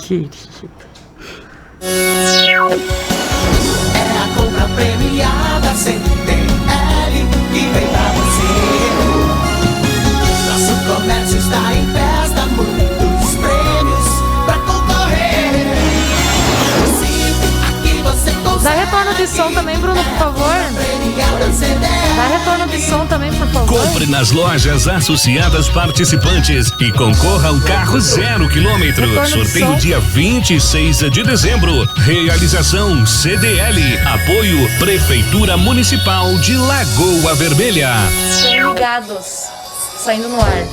Querido. É a compra premiada CDL que vem pra você. Nosso comércio está em festa, muitos prêmios pra concorrer. Aqui você consegue. Dá retorno de som também, Bruno, por favor. Dá retorno de som também, por favor. Compre nas lojas associadas participantes e concorra a um carro 0 km. Sorteio dia 26 de dezembro. Realização CDL. Apoio Prefeitura Municipal de Lagoa Vermelha. Estão ligados. Saindo no ar.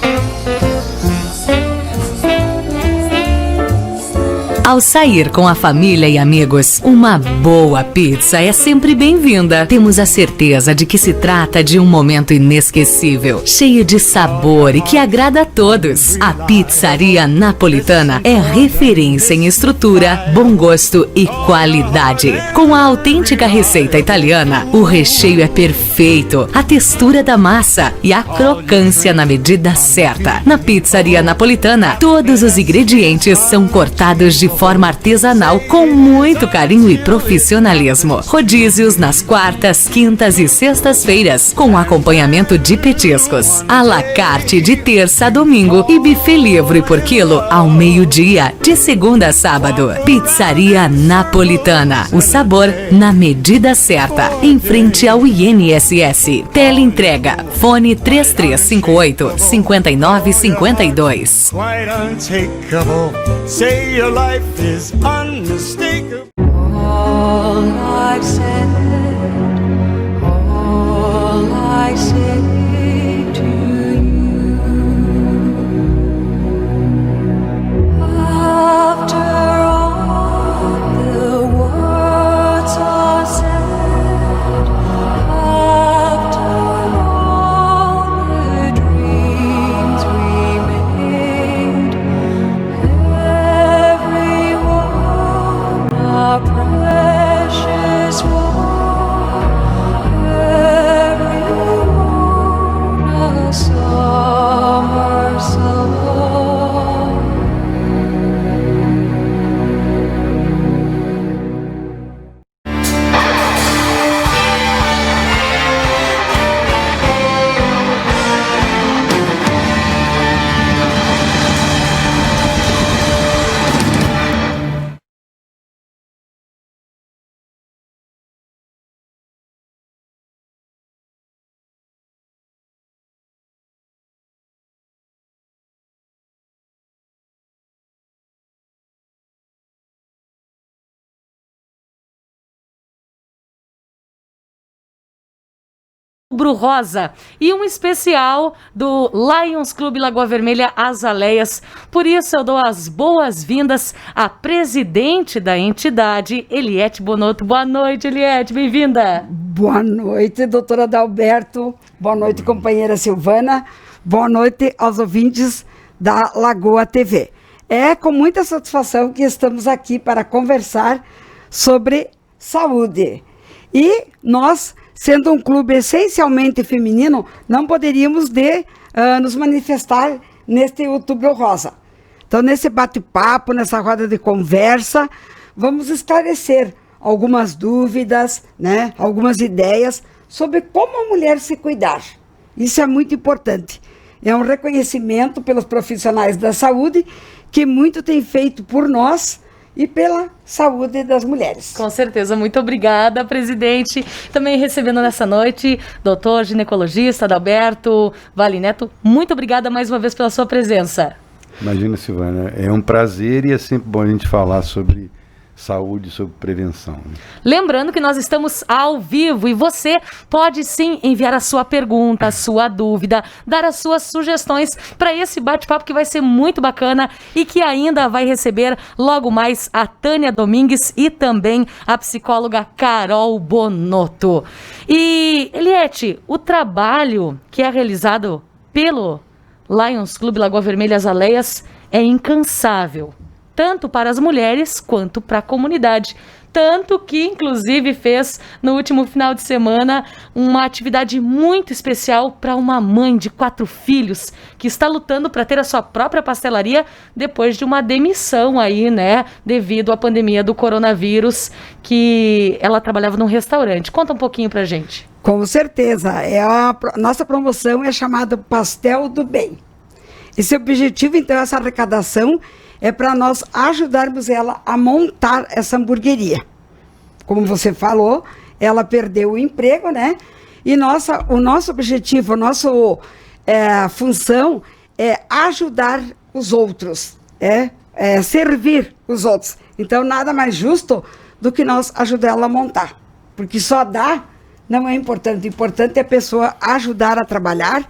Ao sair com a família e amigos, uma boa pizza é sempre bem-vinda. Temos a certeza de que se trata de um momento inesquecível, cheio de sabor e que agrada a todos. A Pizzaria Napolitana é referência em estrutura, bom gosto e qualidade. Com a autêntica receita italiana, o recheio é perfeito, a textura da massa e a crocância na medida certa. Na Pizzaria Napolitana, todos os ingredientes são cortados de forma artesanal com muito carinho e profissionalismo. Rodízios nas quartas, quintas e sextas-feiras, com acompanhamento de petiscos. À la carte de terça a domingo e buffet livre por quilo ao meio-dia, de segunda a sábado. Pizzaria Napolitana. O sabor na medida certa. Em frente ao INSS. Teleentrega. Fone 3358-5952. Quite untakeable. Say your life is unmistakable. All I said to you. After all the words are said, after all the dreams we made, everyone a precious one, everyone a summer song. Outubro Rosa e um especial do Lions Clube Lagoa Vermelha Azaleias. Por isso eu dou as boas-vindas à presidente da entidade, Eliette Bonotto. Boa noite, Eliette, bem-vinda. Boa noite, doutora Adalberto. Boa noite, companheira Silvana. Boa noite aos ouvintes da Lagoa TV. É com muita satisfação que estamos aqui para conversar sobre saúde. E nós, sendo um clube essencialmente feminino, não poderíamos nos manifestar neste Outubro Rosa. Então, nesse bate-papo, nessa roda de conversa, vamos esclarecer algumas dúvidas, né, algumas ideias sobre como a mulher se cuidar. Isso é muito importante. É um reconhecimento pelos profissionais da saúde que muito tem feito por nós e pela saúde das mulheres. Com certeza, muito obrigada, presidente. Também recebendo nessa noite, doutor ginecologista Adalberto Vale Neto, muito obrigada mais uma vez pela sua presença. Imagina, Silvana, é um prazer e é sempre bom a gente falar sobre saúde, sobre prevenção. Lembrando que nós estamos ao vivo e você pode sim enviar a sua pergunta, a sua dúvida, dar as suas sugestões para esse bate-papo que vai ser muito bacana e que ainda vai receber logo mais a Tânia Domingues e também a psicóloga Carol Bonotto. E, Eliette, o trabalho que é realizado pelo Lions Clube Lagoa Vermelha Azaleias é incansável, tanto para as mulheres quanto para a comunidade. tanto que, inclusive, fez no último final de semana uma atividade muito especial para uma mãe de 4 filhos que está lutando para ter a sua própria pastelaria depois de uma demissão aí, né, devido à pandemia do coronavírus, que ela trabalhava num restaurante. Conta um pouquinho pra gente. Com certeza. Nossa promoção é chamada Pastel do Bem. Esse objetivo, então, essa arrecadação é para nós ajudarmos ela a montar essa hamburgueria. Como você falou, ela perdeu o emprego, né? E o nosso objetivo, a nossa função é ajudar os outros, servir os outros. Então, nada mais justo do que nós ajudar ela a montar. Porque só dar não é importante. O importante é a pessoa ajudar a trabalhar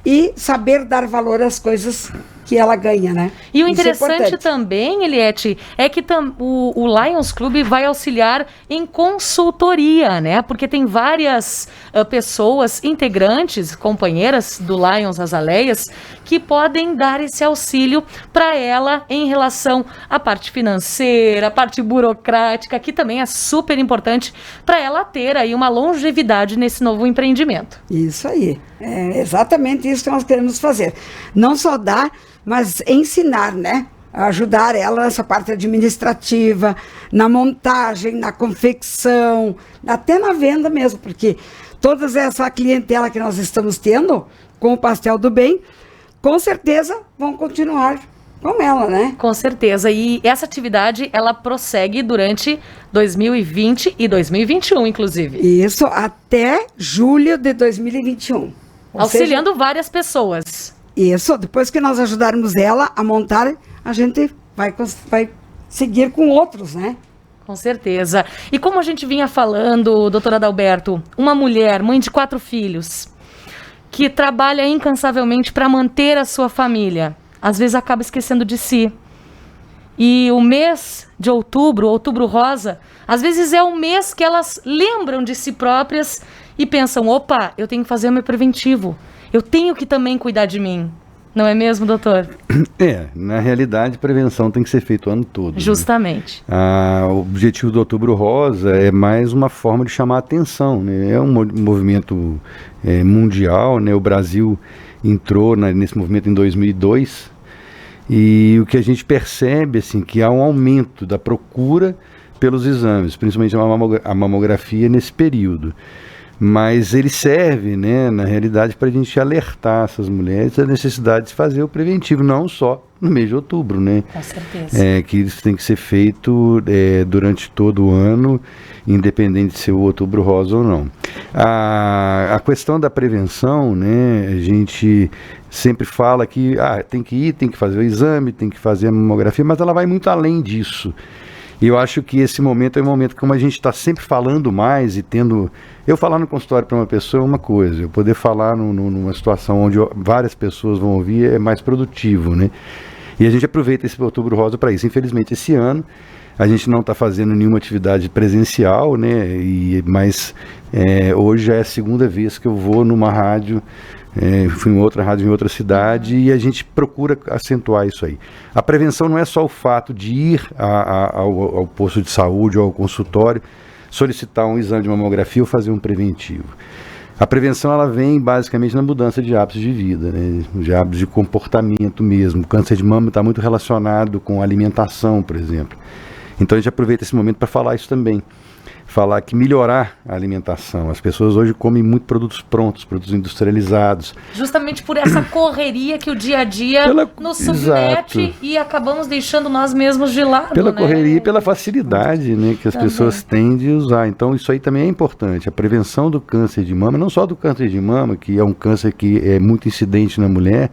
e saber dar valor às coisas que ela ganha, né? E o Isso interessante é também, Eliette, é que o Lions Club vai auxiliar em consultoria, né? Porque tem várias pessoas, integrantes, companheiras do Lions Azaleias, que podem dar esse auxílio para ela em relação à parte financeira, à parte burocrática, que também é super importante para ela ter aí uma longevidade nesse novo empreendimento. Isso aí. É exatamente isso que nós queremos fazer. Não só dar, mas ensinar, né? Ajudar ela nessa parte administrativa, na montagem, na confecção, até na venda mesmo, porque toda essa clientela que nós estamos tendo com o Pastel do Bem, com certeza vão continuar com ela, né? Com certeza. E essa atividade, ela prossegue durante 2020 e 2021, inclusive. Isso, até julho de 2021. Auxiliando várias pessoas. Isso, depois que nós ajudarmos ela a montar, a gente vai seguir com outros, né? Com certeza. E como a gente vinha falando, doutora Adalberto, uma mulher, mãe de 4 filhos, que trabalha incansavelmente para manter a sua família, às vezes acaba esquecendo de si. E o mês de outubro, Outubro Rosa, às vezes é um mês que elas lembram de si próprias e pensam, opa, eu tenho que fazer o meu preventivo. Eu tenho que também cuidar de mim. Não é mesmo, doutor? Na realidade, prevenção tem que ser feita o ano todo. Justamente. Né? O objetivo do Outubro Rosa é mais uma forma de chamar a atenção, né? É um movimento mundial, né? O Brasil entrou nesse movimento em 2002 e o que a gente percebe, assim, que há um aumento da procura pelos exames, principalmente a mamografia nesse período. Mas ele serve, né, na realidade, para a gente alertar essas mulheres a necessidade de fazer o preventivo, não só no mês de outubro, né? Com certeza. Que isso tem que ser feito durante todo o ano, independente de ser o Outubro Rosa ou não. A questão da prevenção, né, a gente sempre fala que tem que ir, tem que fazer o exame, tem que fazer a mamografia, mas ela vai muito além disso. E eu acho que esse momento é um momento como a gente está sempre falando mais e tendo... Eu falar no consultório para uma pessoa é uma coisa, eu poder falar numa situação onde várias pessoas vão ouvir é mais produtivo, né? E a gente aproveita esse Outubro Rosa para isso. Infelizmente, esse ano a gente não está fazendo nenhuma atividade presencial, né? Mas hoje já é a segunda vez que eu vou numa rádio, fui em outra rádio em outra cidade e a gente procura acentuar isso aí. A prevenção não é só o fato de ir ao posto de saúde ou ao consultório, solicitar um exame de mamografia ou fazer um preventivo. A prevenção ela vem basicamente na mudança de hábitos de vida, né? De hábitos de comportamento mesmo. O câncer de mama está muito relacionado com alimentação, por exemplo. Então a gente aproveita esse momento para falar isso também. Falar que melhorar a alimentação. As pessoas hoje comem muito produtos prontos, produtos industrializados. Justamente por essa correria que o dia a dia nos submete. Exato. E acabamos deixando nós mesmos de lado. Pela correria e pela facilidade, né, que as pessoas têm de usar. Então isso aí também é importante. A prevenção do câncer de mama, não só do câncer de mama, que é um câncer que é muito incidente na mulher,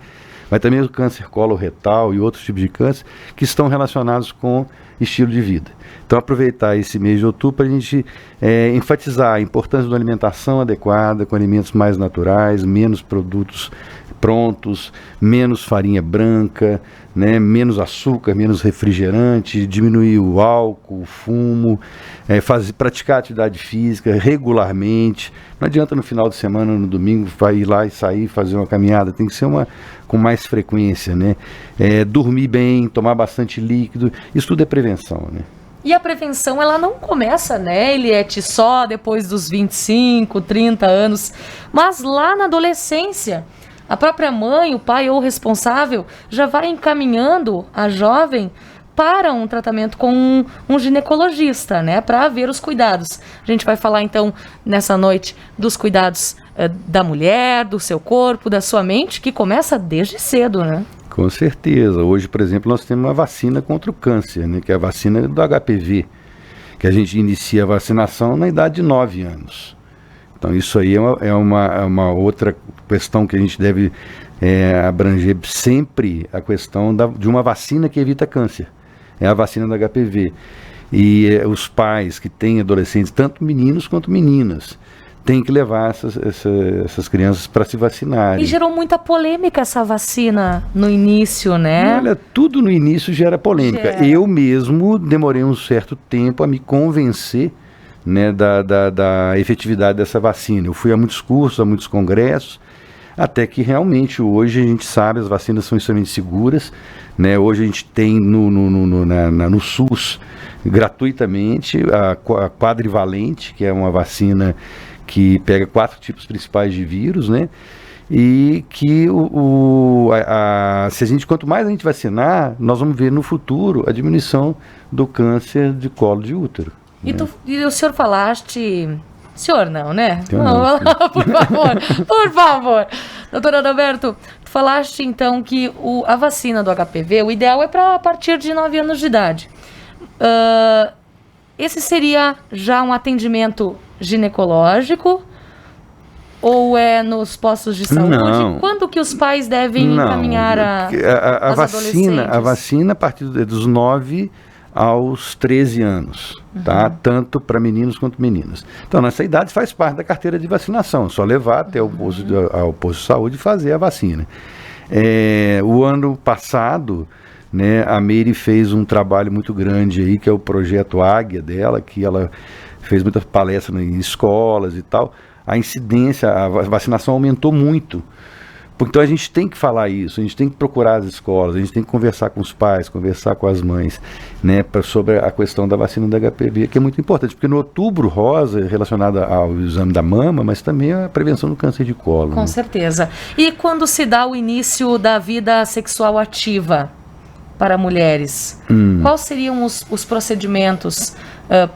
mas também o câncer coloretal e outros tipos de câncer que estão relacionados com estilo de vida. Então aproveitar esse mês de outubro para a gente enfatizar a importância da alimentação adequada, com alimentos mais naturais, menos produtos prontos, menos farinha branca, né, menos açúcar, menos refrigerante, diminuir o álcool, o fumo, praticar atividade física regularmente. Não adianta no final de semana, no domingo, ir lá e sair, fazer uma caminhada, tem que ser com mais frequência, né? Dormir bem, tomar bastante líquido, isso tudo é prevenção, né? E a prevenção, ela não começa, né, Eliette, só depois dos 25, 30 anos, mas lá na adolescência. A própria mãe, o pai ou o responsável já vai encaminhando a jovem para um tratamento com um ginecologista, né, para ver os cuidados. A gente vai falar, então, nessa noite, dos cuidados da mulher, do seu corpo, da sua mente, que começa desde cedo, né? Com certeza. Hoje, por exemplo, nós temos uma vacina contra o câncer, né, que é a vacina do HPV, que a gente inicia a vacinação na idade de 9 anos. Então, isso aí é uma outra questão que a gente deve abranger sempre, a questão de uma vacina que evita câncer. É a vacina do HPV. E os pais que têm adolescentes, tanto meninos quanto meninas, têm que levar essas crianças para se vacinarem. E gerou muita polêmica essa vacina no início, né? Olha, tudo no início gera polêmica. Eu mesmo demorei um certo tempo a me convencer, né, da efetividade dessa vacina. Eu fui a muitos cursos, a muitos congressos, até que realmente hoje a gente sabe, as vacinas são extremamente seguras, né? Hoje a gente tem no SUS gratuitamente a quadrivalente, que é uma vacina que pega 4 tipos principais de vírus, né? E que quanto mais a gente vacinar, nós vamos ver no futuro a diminuição do câncer de colo de útero. E o senhor falaste... Senhor não, né? Não, por favor. Doutora Adalberto, tu falaste então que a vacina do HPV, o ideal é para a partir de 9 anos de idade. Esse seria já um atendimento ginecológico ou é nos postos de saúde? Não. Quando que os pais devem encaminhar a vacina? A vacina a partir dos 9 aos 13 anos, tá? Tanto para meninos quanto meninas. Então, nessa idade faz parte da carteira de vacinação, só levar até ao posto de saúde e fazer a vacina. O ano passado, né, a Meire fez um trabalho muito grande aí, que é o projeto Águia dela, que ela fez muitas palestras em escolas e tal. A incidência, a vacinação aumentou muito. Então a gente tem que falar isso, a gente tem que procurar as escolas, a gente tem que conversar com os pais, conversar com as mães, né, sobre a questão da vacina da HPV, que é muito importante, porque no Outubro Rosa é relacionado ao exame da mama, mas também a prevenção do câncer de colo. Com né? certeza. E quando se dá o início da vida sexual ativa para mulheres, quais seriam os procedimentos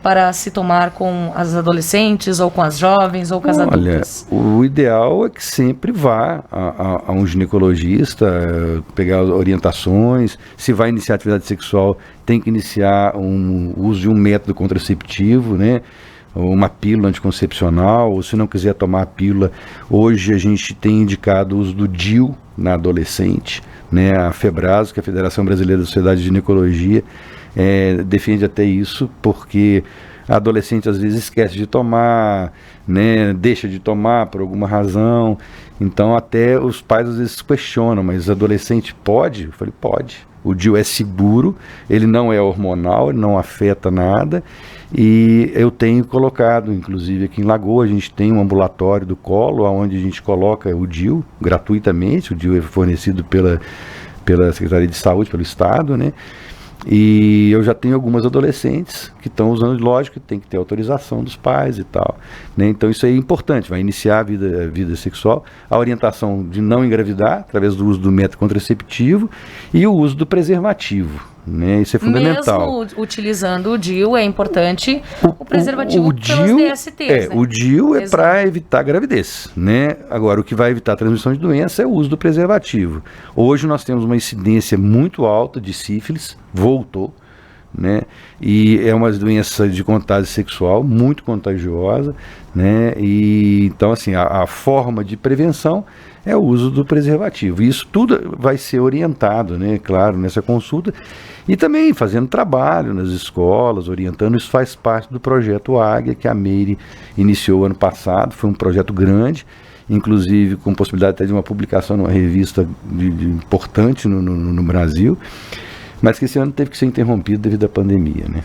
para se tomar com as adolescentes, ou com as jovens, ou com as adultas? O ideal é que sempre vá a um ginecologista, pegar orientações. Se vai iniciar atividade sexual, tem que iniciar o uso de um método contraceptivo, né? Uma pílula anticoncepcional, ou se não quiser tomar a pílula, hoje a gente tem indicado o uso do DIU na adolescente, né? A FEBRASO, que é a Federação Brasileira da Sociedade de Ginecologia, defende até isso, porque a adolescente às vezes esquece de tomar, né? Deixa de tomar por alguma razão, então até os pais às vezes questionam, mas adolescente pode? Eu falei, pode. O DIU é seguro, ele não é hormonal, ele não afeta nada, e eu tenho colocado, inclusive aqui em Lagoa, a gente tem um ambulatório do colo, onde a gente coloca o DIU gratuitamente. O DIU é fornecido pela Secretaria de Saúde, pelo Estado, né? E eu já tenho algumas adolescentes que estão usando, lógico, tem que ter autorização dos pais e tal, né? Então isso aí é importante, vai iniciar a vida sexual, a orientação de não engravidar, através do uso do método contraceptivo e o uso do preservativo, né? Isso é fundamental. Mesmo utilizando o DIU, é importante o preservativo o DIU, pelos DSTs, né? O DIU é para evitar gravidez, né? Agora, o que vai evitar a transmissão de doença é o uso do preservativo. Hoje nós temos uma incidência muito alta de sífilis, voltou, né? E é uma doença de contágio sexual muito contagiosa, né? E então, assim, a forma de prevenção é o uso do preservativo. E isso tudo vai ser orientado, né? Claro, nessa consulta. E também fazendo trabalho nas escolas, orientando. Isso faz parte do projeto Águia, que a Meire iniciou ano passado. Foi um projeto grande, inclusive com possibilidade até de uma publicação numa revista importante no Brasil, mas que esse ano teve que ser interrompido devido à pandemia, né?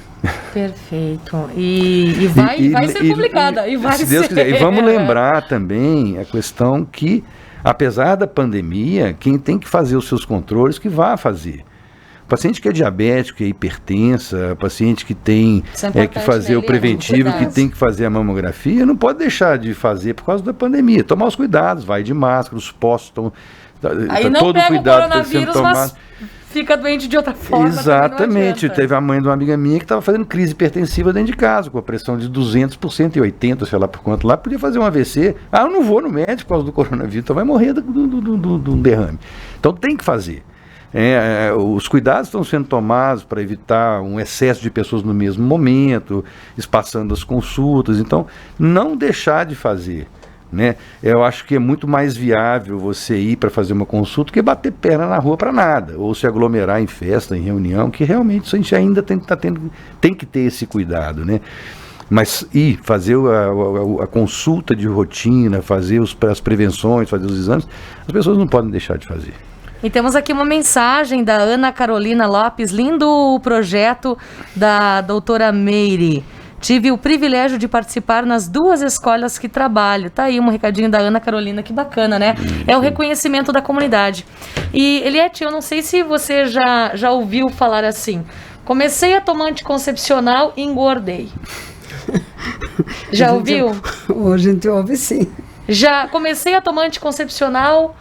Perfeito. E vai ser publicada. E vai se Deus ser. quiser. E vamos lembrar também a questão que, apesar da pandemia, quem tem que fazer os seus controles, que vá fazer. Paciente que é diabético, que é hipertensa, paciente que tem Isso é que importante, fazer né, o preventivo, que cuidados. tem que fazer a mamografia, não pode deixar de fazer por causa da pandemia. Tomar os cuidados, vai de máscara, os postos estão... Aí não todo o pega o cuidado está sendo coronavírus, tomado. mas fica doente de outra forma. Exatamente. também não adianta. Teve a mãe de uma amiga minha que estava fazendo crise hipertensiva dentro de casa, com a pressão de 200%, 180%, sei lá por quanto lá, podia fazer um AVC. Ah, eu não vou no médico por causa do coronavírus, então vai morrer do derrame. Então tem que fazer. Os cuidados estão sendo tomados para evitar um excesso de pessoas no mesmo momento, espaçando as consultas. Então, não deixar de fazer. Né? Eu acho que é muito mais viável você ir para fazer uma consulta que bater perna na rua para nada, ou se aglomerar em festa, em reunião, que realmente isso a gente ainda tem que ter esse cuidado, né? Mas ir fazer a consulta de rotina, fazer as prevenções, fazer os exames, as pessoas não podem deixar de fazer. E temos aqui uma mensagem da Ana Carolina Lopes, lindo o projeto da doutora Meire. Tive o privilégio de participar nas 2 escolas que trabalho. Tá aí um recadinho da Ana Carolina, que bacana, né? É o reconhecimento da comunidade. E, Eliette, eu não sei se você já ouviu falar assim. Comecei a tomar anticoncepcional e engordei. Já ouviu? A gente ouve sim. Já comecei a tomar anticoncepcional,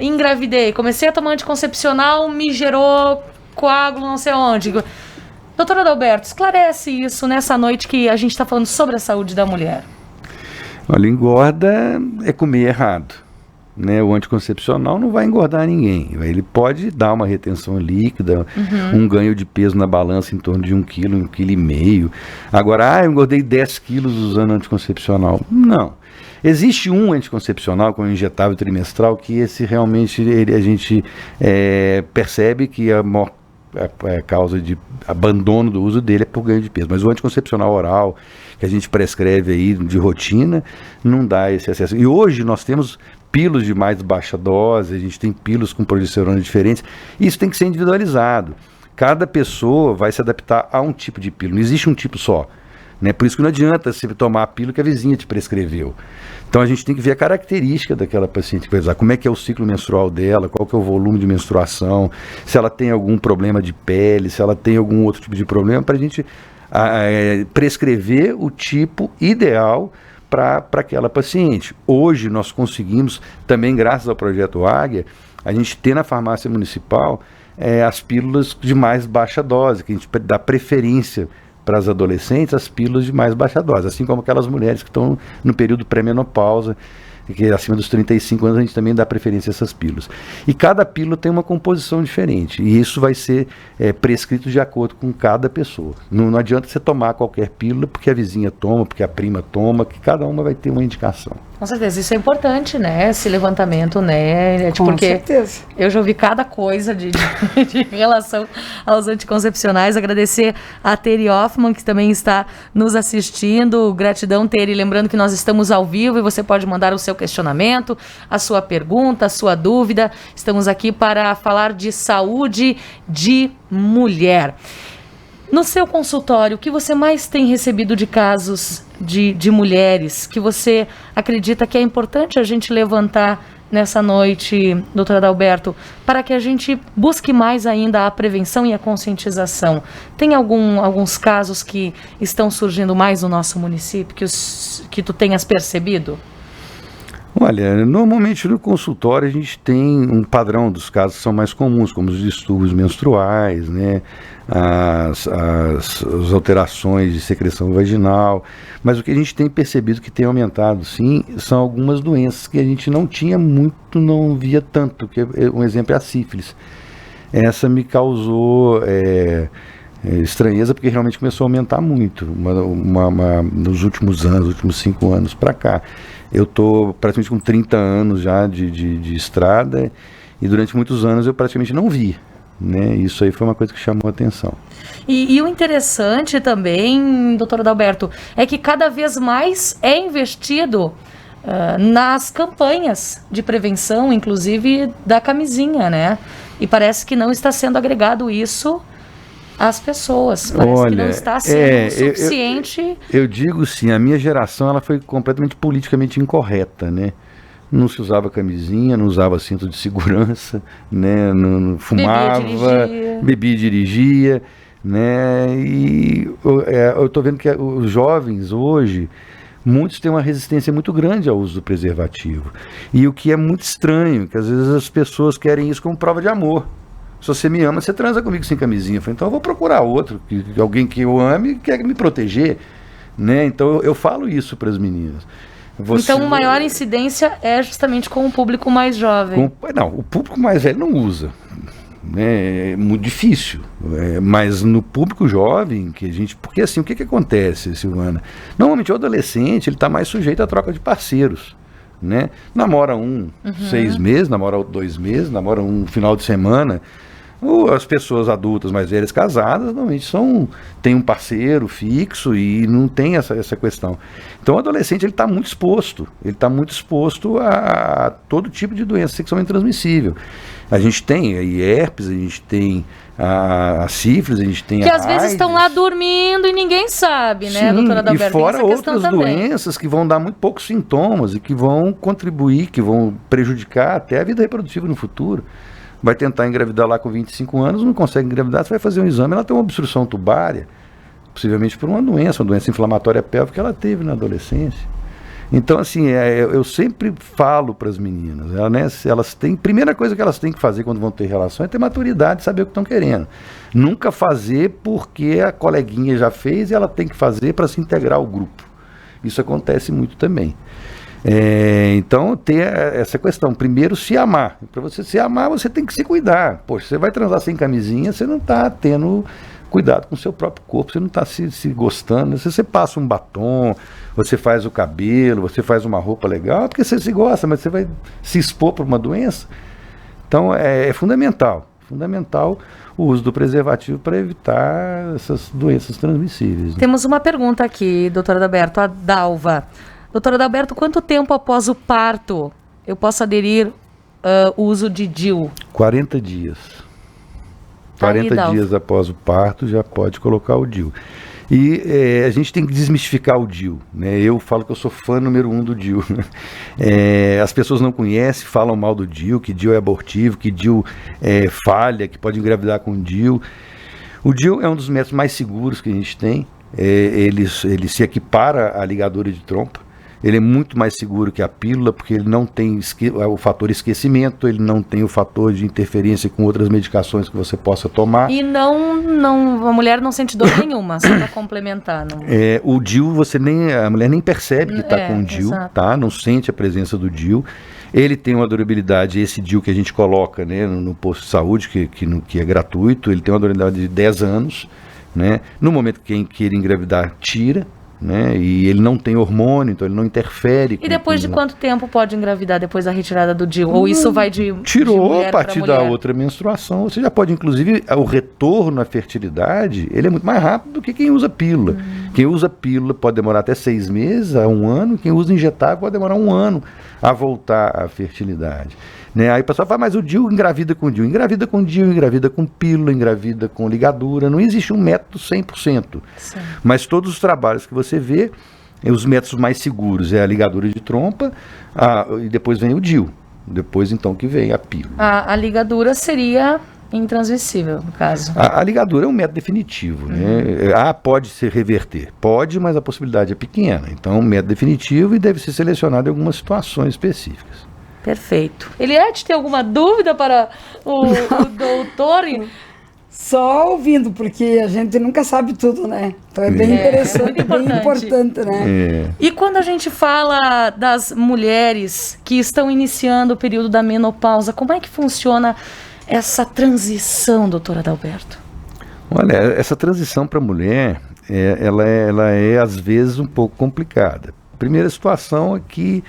engravidei. Comecei a tomar anticoncepcional, me gerou coágulo não sei onde. Doutora Adalberto, esclarece isso nessa noite que a gente está falando sobre a saúde da mulher. Olha, engorda é comer errado. Né? O anticoncepcional não vai engordar ninguém. Ele pode dar uma retenção líquida, um ganho de peso na balança em torno de 1 quilo, 1,5 quilo. Agora, eu engordei 10 quilos usando anticoncepcional. Não. Existe um anticoncepcional com injetável trimestral que esse realmente a gente percebe que a causa de abandono do uso dele é por ganho de peso. Mas o anticoncepcional oral, que a gente prescreve aí de rotina, não dá esse acesso. E hoje nós temos pílulas de mais baixa dose, a gente tem pílulas com progesterona diferentes. Isso tem que ser individualizado. Cada pessoa vai se adaptar a um tipo de pílula. Não existe um tipo só. Né? Por isso que não adianta você tomar a pílula que a vizinha te prescreveu. Então a gente tem que ver a característica daquela paciente que vai usar, como é que é o ciclo menstrual dela, qual que é o volume de menstruação, se ela tem algum problema de pele, se ela tem algum outro tipo de problema, para a gente prescrever o tipo ideal para aquela paciente. Hoje nós conseguimos, também graças ao projeto Águia, a gente ter na farmácia municipal as pílulas de mais baixa dose, que a gente dá preferência para as adolescentes, as pílulas de mais baixa dose, assim como aquelas mulheres que estão no período pré-menopausa, que acima dos 35 anos a gente também dá preferência a essas pílulas. E cada pílula tem uma composição diferente, e isso vai ser prescrito de acordo com cada pessoa. Não adianta você tomar qualquer pílula porque a vizinha toma, porque a prima toma, que cada uma vai ter uma indicação. Com certeza, isso é importante, né? Esse levantamento, né? Com certeza. Eu já ouvi cada coisa de relação aos anticoncepcionais. Agradecer a Teri Hoffman, que também está nos assistindo. Gratidão, Teri. Lembrando que nós estamos ao vivo e você pode mandar o seu questionamento, a sua pergunta, a sua dúvida. Estamos aqui para falar de saúde de mulher. No seu consultório, o que você mais tem recebido de casos de mulheres que você acredita que é importante a gente levantar nessa noite, doutora Adalberto, para que a gente busque mais ainda a prevenção e a conscientização? Tem alguns casos que estão surgindo mais no nosso município que tu tenhas percebido? Olha, normalmente no consultório a gente tem um padrão dos casos que são mais comuns, como os distúrbios menstruais, né, as alterações de secreção vaginal, mas o que a gente tem percebido que tem aumentado, sim, são algumas doenças que a gente não tinha muito, não via tanto, que um exemplo é a sífilis. Essa me causou estranheza porque realmente começou a aumentar muito nos últimos anos, últimos 5 anos para cá. Eu estou praticamente com 30 anos já de estrada e durante muitos anos eu praticamente não vi. Né? Isso aí foi uma coisa que chamou a atenção. E o interessante também, doutor Adalberto, é que cada vez mais é investido nas campanhas de prevenção, inclusive da camisinha, né? E parece que não está sendo agregado isso às pessoas. Parece que não está sendo suficiente. Eu digo sim, a minha geração ela foi completamente politicamente incorreta, né? não se usava camisinha, não usava cinto de segurança, né? Não fumava, bebia e dirigia, né? E eu estou vendo que os jovens hoje, muitos têm uma resistência muito grande ao uso do preservativo. E o que é muito estranho, que às vezes as pessoas querem isso como prova de amor. Se você me ama, você transa comigo sem camisinha. Eu falei, então eu vou procurar outro, alguém que eu ame e quer me proteger, né? Então eu falo isso para as meninas. Então, a maior incidência é justamente com o público mais jovem. Não, o público mais velho não usa. Né? É muito difícil. Mas no público jovem, que a gente. Porque assim, o que acontece, Silvana? Normalmente o adolescente ele está mais sujeito à troca de parceiros. Né? Namora 6 meses, namora 2 meses, namora um final de semana. As pessoas adultas mais velhas casadas normalmente têm um parceiro fixo e não tem essa questão. Então o adolescente ele está muito exposto a todo tipo de doença sexualmente transmissível. A gente tem a herpes, a gente tem a sífilis, a gente tem que às vezes estão lá dormindo e ninguém sabe, né, doutora Adalberto? E fora outras doenças que vão dar muito poucos sintomas e que vão contribuir, que vão prejudicar até a vida reprodutiva no futuro. Vai tentar engravidar lá com 25 anos, não consegue engravidar, você vai fazer um exame, ela tem uma obstrução tubária, possivelmente por uma doença inflamatória pélvica que ela teve na adolescência. Então, assim, eu sempre falo para as meninas, elas têm, primeira coisa que elas têm que fazer quando vão ter relação é ter maturidade, saber o que estão querendo. Nunca fazer porque a coleguinha já fez e ela tem que fazer para se integrar ao grupo. Isso acontece muito também. Então ter essa questão, primeiro se amar. Para você se amar, você tem que se cuidar. Poxa, você vai transar sem camisinha, você não está tendo cuidado com o seu próprio corpo, você não está se gostando. Se você passa um batom, você faz o cabelo, você faz uma roupa legal, é porque você se gosta, mas você vai se expor para uma doença. Então é fundamental o uso do preservativo para evitar essas doenças transmissíveis. Né? Temos uma pergunta aqui, doutora Adalberto, a Dalva. Doutora Adalberto, quanto tempo após o parto eu posso aderir o uso de DIU? 40 dias. 40 dias após o parto já pode colocar o DIU. E a gente tem que desmistificar o DIU. Né? Eu falo que eu sou fã número 1 do DIU. As pessoas não conhecem, falam mal do DIU, que DIU é abortivo, que DIU falha, que pode engravidar com DIU. O DIU é um dos métodos mais seguros que a gente tem. Ele se equipara à ligadura de trompa. Ele é muito mais seguro que a pílula, porque ele não tem o fator esquecimento, ele não tem o fator de interferência com outras medicações que você possa tomar. E a mulher não sente dor nenhuma, só para complementar. Não... O DIU, a mulher nem percebe que está com o DIU, tá? Não sente a presença do DIU. Ele tem uma durabilidade, esse DIU que a gente coloca, né, no posto de saúde, que é gratuito, ele tem uma durabilidade de 10 anos. Né? No momento que quem queira engravidar, tira. Né? E ele não tem hormônio, então ele não interfere. E depois de quanto tempo pode engravidar depois da retirada do DIU? Ou isso vai de tirou a partir da outra menstruação. Você já pode, inclusive, o retorno à fertilidade, ele é muito mais rápido do que quem usa pílula. Quem usa pílula pode demorar até 6 meses a 1 ano. Quem usa injetável pode demorar 1 ano a voltar à fertilidade. Né? Aí o pessoal fala, mas o DIU engravida com DIU. Engravida com DIU, engravida com pílula, engravida com ligadura. Não existe um método 100%. Sim. Mas todos os trabalhos que você vê, os métodos mais seguros é a ligadura de trompa e depois vem o DIU. Depois então que vem a pílula. A ligadura seria intransmissível, no caso. A ligadura é um método definitivo. Né? Pode se reverter. Pode, mas a possibilidade é pequena. Então é um método definitivo e deve ser selecionado em algumas situações específicas. Perfeito. Eliette, tem alguma dúvida para o doutor? Só ouvindo, porque a gente nunca sabe tudo, né? Então é bem interessante, bem importante, né? E quando a gente fala das mulheres que estão iniciando o período da menopausa, como é que funciona essa transição, doutora Adalberto? Olha, essa transição para a mulher, ela é às vezes um pouco complicada. Primeira situação é que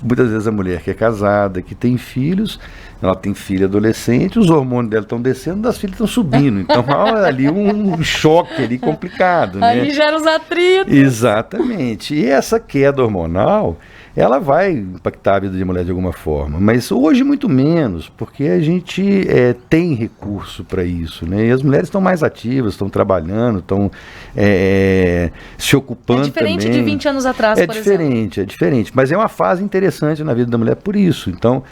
muitas vezes a mulher que é casada, que tem filhos, ela tem filho adolescente, os hormônios dela estão descendo, das filhas estão subindo. Então há ali um choque ali complicado. Aí né? gera os atritos. Exatamente. E essa queda hormonal, ela vai impactar a vida de mulher de alguma forma, mas hoje muito menos, porque a gente tem recurso para isso, né? E as mulheres estão mais ativas, estão trabalhando, estão se ocupando. É diferente também. de 20 anos atrás, por exemplo. É diferente, mas é uma fase interessante na vida da mulher por isso. Então,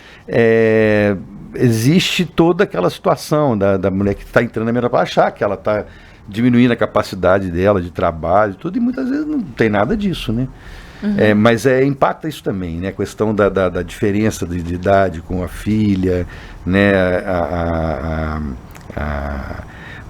existe toda aquela situação da mulher que está entrando na menopausa achar que ela está diminuindo a capacidade dela de trabalho, tudo, e muitas vezes não tem nada disso, né? Mas impacta isso também, né? A questão da diferença de idade com a filha, né?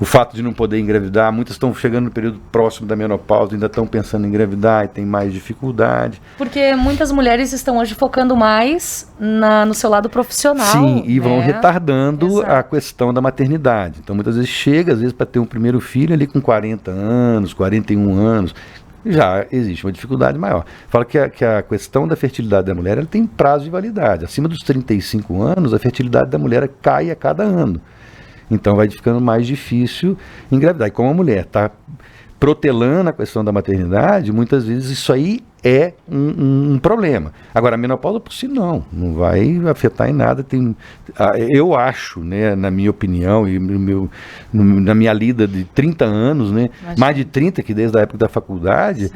O fato de não poder engravidar, muitas estão chegando no período próximo da menopausa, ainda estão pensando em engravidar e tem mais dificuldade. Porque muitas mulheres estão hoje focando mais no seu lado profissional. Sim, e vão retardando Exato. a questão da maternidade. Então, muitas vezes chega, às vezes, para ter um primeiro filho ali com 40 anos, 41 anos, já existe uma dificuldade maior. Fala que a questão da fertilidade da mulher ela tem prazo de validade. Acima dos 35 anos, a fertilidade da mulher cai a cada ano. Então vai ficando mais difícil engravidar. E como a mulher está protelando a questão da maternidade, muitas vezes isso aí é um problema. Agora, a menopausa por si não vai afetar em nada. Eu acho, né, na minha opinião, e na minha lida de 30 anos, né, mais de 30, que desde a época da faculdade, sim,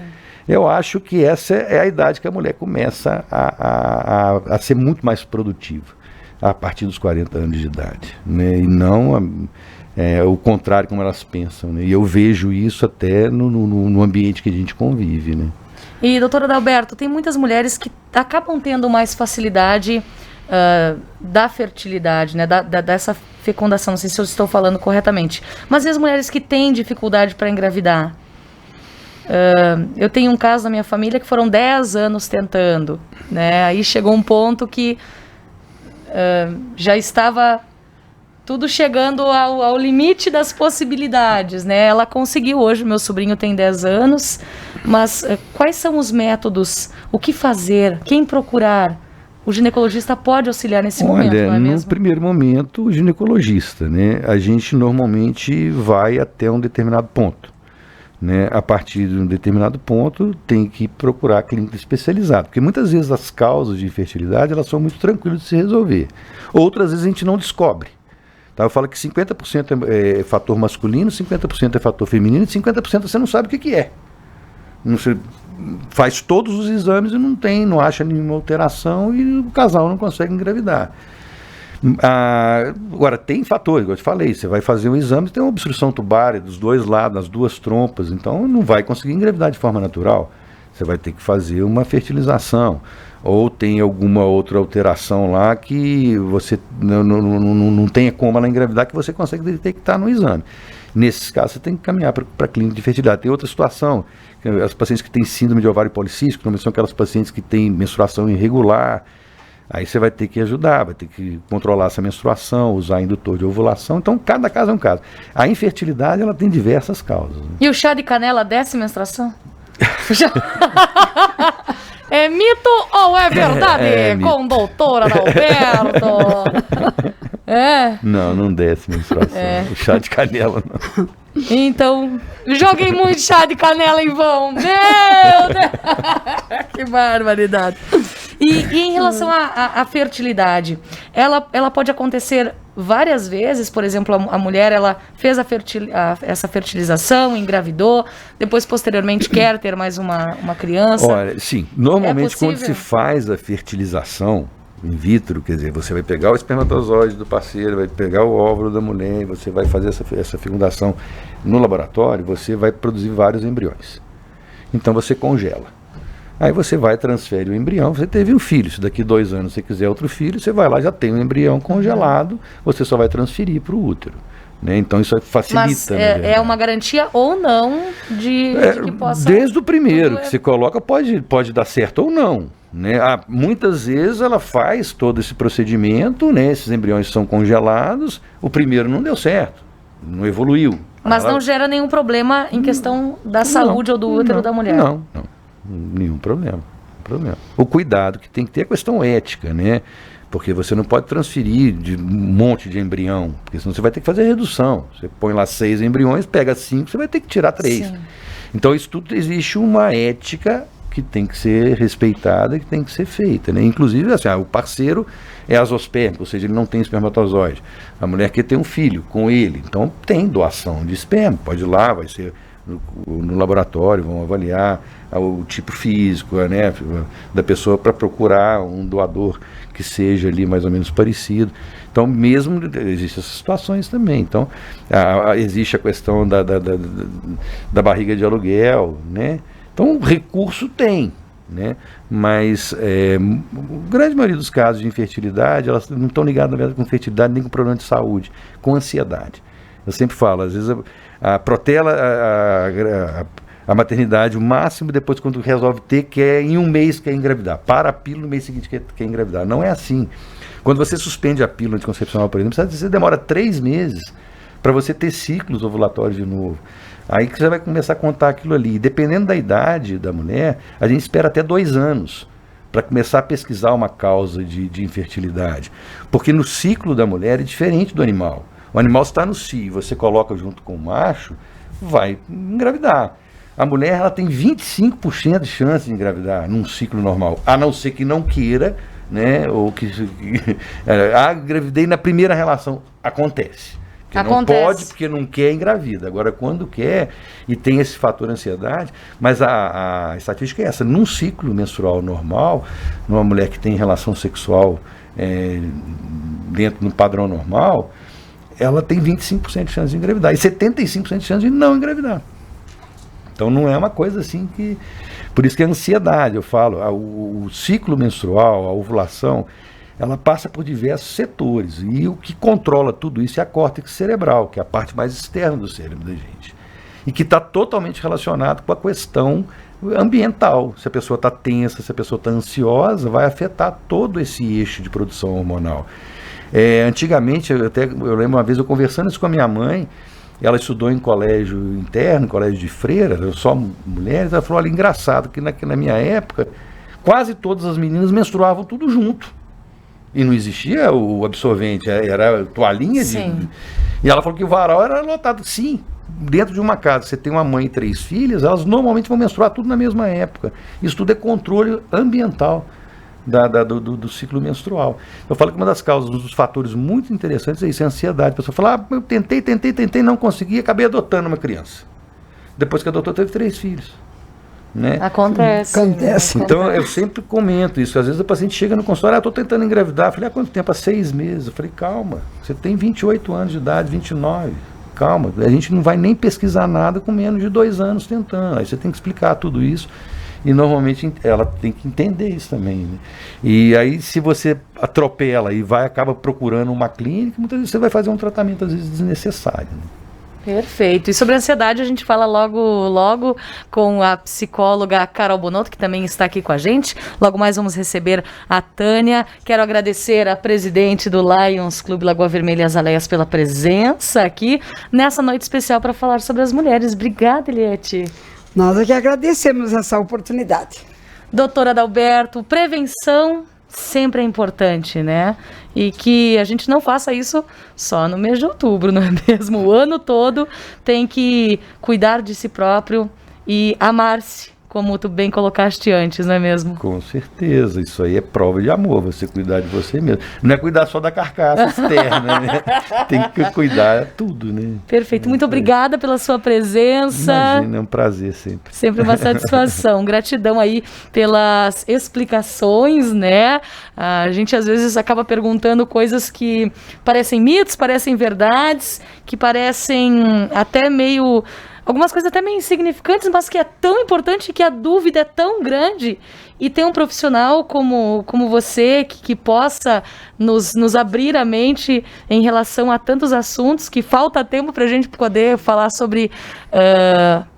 eu acho que essa é a idade que a mulher começa a ser muito mais produtiva, a partir dos 40 anos de idade, né? E não o contrário como elas pensam, né? E eu vejo isso até no ambiente que a gente convive, né? E, doutora Adalberto, tem muitas mulheres que acabam tendo mais facilidade da fertilidade, né? Dessa fecundação, não sei se eu estou falando corretamente, mas e as mulheres que têm dificuldade para engravidar? Eu tenho um caso na minha família que foram 10 anos tentando, né? Aí chegou um ponto que já estava tudo chegando ao limite das possibilidades, né? Ela conseguiu hoje, meu sobrinho tem 10 anos, mas quais são os métodos? O que fazer? Quem procurar? O ginecologista pode auxiliar nesse momento, não é mesmo? No primeiro momento, o ginecologista, né? A gente normalmente vai até um determinado ponto, né? A partir de um determinado ponto, tem que procurar a clínica especializada, porque muitas vezes as causas de infertilidade elas são muito tranquilas de se resolver. Outras vezes a gente não descobre. Tá? Eu falo que 50% é fator masculino, 50% é fator feminino, e 50% você não sabe o que é. Você faz todos os exames e não acha nenhuma alteração e o casal não consegue engravidar. Agora, tem fatores, como eu te falei, você vai fazer um exame, tem uma obstrução tubária dos dois lados, nas duas trompas, então não vai conseguir engravidar de forma natural. Você vai ter que fazer uma fertilização, ou tem alguma outra alteração lá que você não tenha como ela engravidar, que você consegue detectar no exame. Nesses casos, você tem que caminhar para a clínica de fertilidade. Tem outra situação, as pacientes que têm síndrome de ovário policístico, não são aquelas pacientes que têm menstruação irregular. Aí você vai ter que ajudar, vai ter que controlar essa menstruação, usar indutor de ovulação. Então, cada caso é um caso. A infertilidade, ela tem diversas causas. Né? E o chá de canela desce menstruação? É mito ou é verdade? Com doutora Adalberto. Não desce menstruação. O chá de canela, não. Então, joguei muito chá de canela em vão. Meu Deus! Que barbaridade. E em relação à fertilidade, ela pode acontecer várias vezes? Por exemplo, a mulher ela fez essa fertilização, engravidou, depois posteriormente quer ter mais uma criança? Olha, sim, normalmente quando se faz a fertilização in vitro, quer dizer, você vai pegar o espermatozoide do parceiro, vai pegar o óvulo da mulher, você vai fazer essa fecundação no laboratório, você vai produzir vários embriões. Então você congela. Aí você vai, transfere o embrião, você teve um filho, se daqui 2 anos você quiser outro filho, você vai lá, já tem um embrião congelado, você só vai transferir para o útero. Né? Então isso facilita. Mas é uma garantia ou não de que possa... Desde o primeiro que você coloca, pode dar certo ou não. Né? Muitas vezes ela faz todo esse procedimento, né? Esses embriões são congelados, o primeiro não deu certo, não evoluiu. Mas não gera nenhum problema em questão da saúde ou do útero da mulher? Não, nenhum problema. O cuidado que tem que ter é a questão ética, né? Porque você não pode transferir de um monte de embrião, porque senão você vai ter que fazer redução. Você põe lá 6 embriões, pega 5, você vai ter que tirar 3. Sim. Então isso tudo existe uma ética que tem que ser respeitada, que tem que ser feita, né? Inclusive, assim, o parceiro é azospérmico, ou seja, ele não tem espermatozoide. A mulher quer ter um filho com ele, então tem doação de esperma, pode ir lá, vai ser no laboratório, vão avaliar o tipo físico, né, da pessoa para procurar um doador que seja ali mais ou menos parecido. Então, mesmo, existem essas situações também. Então, existe a questão da barriga de aluguel, né? Então, recurso tem, né? Mas a grande maioria dos casos de infertilidade, elas não estão ligadas, na verdade, com fertilidade nem com problema de saúde, com ansiedade. Eu sempre falo, às vezes protela a maternidade o máximo, depois quando resolve ter, em um mês quer engravidar. Para a pílula, no mês seguinte quer engravidar. Não é assim. Quando você suspende a pílula anticoncepcional, por exemplo, você demora 3 meses para você ter ciclos ovulatórios de novo. Aí que você vai começar a contar aquilo ali. Dependendo da idade da mulher, a gente espera até 2 anos para começar a pesquisar uma causa de infertilidade. Porque no ciclo da mulher é diferente do animal. O animal está no cio, você coloca junto com o macho, vai engravidar. A mulher, ela tem 25% de chance de engravidar num ciclo normal, a não ser que não queira, né, ou que engravidei na primeira relação. Acontece. Não pode porque não quer, engravida. Agora, quando quer, e tem esse fator ansiedade, mas a estatística é essa: num ciclo menstrual normal, numa mulher que tem relação sexual dentro do padrão normal, ela tem 25% de chance de engravidar e 75% de chance de não engravidar. Então não é uma coisa assim que... Por isso que a ansiedade, eu falo, o ciclo menstrual, a ovulação, ela passa por diversos setores. E o que controla tudo isso é a córtex cerebral, que é a parte mais externa do cérebro da gente. E que está totalmente relacionado com a questão ambiental. Se a pessoa está tensa, se a pessoa está ansiosa, vai afetar todo esse eixo de produção hormonal. Antigamente, eu lembro uma vez eu conversando isso com a minha mãe, ela estudou em colégio interno, em colégio de freira, só mulheres. Ela falou: olha, engraçado que na minha época quase todas as meninas menstruavam tudo junto e não existia o absorvente, era toalhinha e ela falou que o varal era lotado. Sim, dentro de uma casa, você tem uma mãe e 3 filhas, elas normalmente vão menstruar tudo na mesma época. Isso tudo é controle ambiental do ciclo menstrual. Eu falo que uma das causas, um dos fatores muito interessantes é isso, é a ansiedade. A pessoa fala: eu tentei, não consegui, acabei adotando uma criança. Depois que adotou, teve 3 filhos. Né? Acontece. Então, eu sempre comento isso. Às vezes a paciente chega no consultório: estou tentando engravidar. Eu falei: há quanto tempo? Há 6 meses. Eu falei: calma, você tem 28 anos de idade, 29. Calma, a gente não vai nem pesquisar nada com menos de 2 anos tentando. Aí você tem que explicar tudo isso. E normalmente ela tem que entender isso também, né? E aí, se você atropela e acaba procurando uma clínica, muitas vezes você vai fazer um tratamento às vezes desnecessário, né? Perfeito. E sobre a ansiedade a gente fala logo com a psicóloga Carol Bonotto, que também está aqui com a gente. Logo mais vamos receber a Tânia. Quero agradecer a presidente do Lions Clube Lagoa Vermelha e Azaleias pela presença aqui nessa noite especial para falar sobre as mulheres. Obrigada, Eliette. Nós é que agradecemos essa oportunidade. Doutora Adalberto, prevenção sempre é importante, né? E que a gente não faça isso só no mês de outubro, não é mesmo? O ano todo tem que cuidar de si próprio e amar-se, como tu bem colocaste antes, não é mesmo? Com certeza, isso aí é prova de amor, você cuidar de você mesmo. Não é cuidar só da carcaça externa, né? Tem que cuidar tudo, né? Perfeito, muito obrigada pela sua presença. Imagina, é um prazer sempre. Sempre uma satisfação, gratidão aí pelas explicações, né? A gente às vezes acaba perguntando coisas que parecem mitos, parecem verdades, que parecem até meio... Algumas coisas até meio insignificantes, mas que é tão importante, que a dúvida é tão grande. E ter um profissional como você, que possa nos abrir a mente em relação a tantos assuntos, que falta tempo para a gente poder falar sobre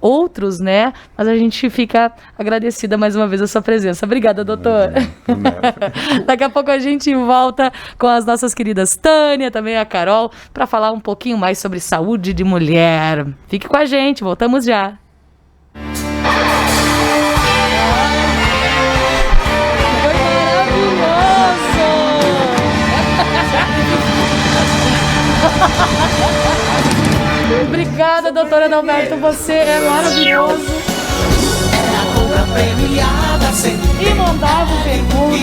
outros, né? Mas a gente fica agradecida mais uma vez a sua presença. Obrigada, doutor. Daqui a pouco a gente volta com as nossas queridas Tânia, também a Carol, para falar um pouquinho mais sobre saúde de mulher. Fique com a gente, voltamos já. Obrigada, doutora Adalberto, você é maravilhoso. compra premiada sempre. E mandavam perguntas e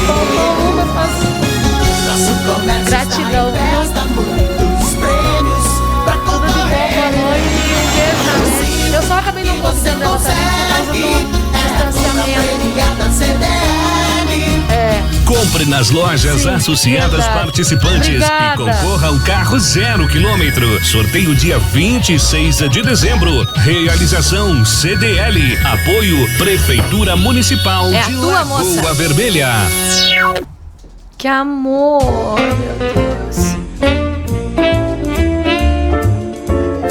faltou umas, mas Nosso comércio gratidão, está em viu? festa, muitos prêmios pra Tudo de bom, boa noite e um beijo. Eu só acabei não gostando dela também por causa do distanciamento. premiada CDL. Compre nas lojas associadas Verdade. participantes Obrigada. e concorra a um carro 0 km. Sorteio dia 26 de dezembro. Realização CDL. Apoio Prefeitura Municipal É a de tua, Lagoa moça. Vermelha. Que amor, meu Deus.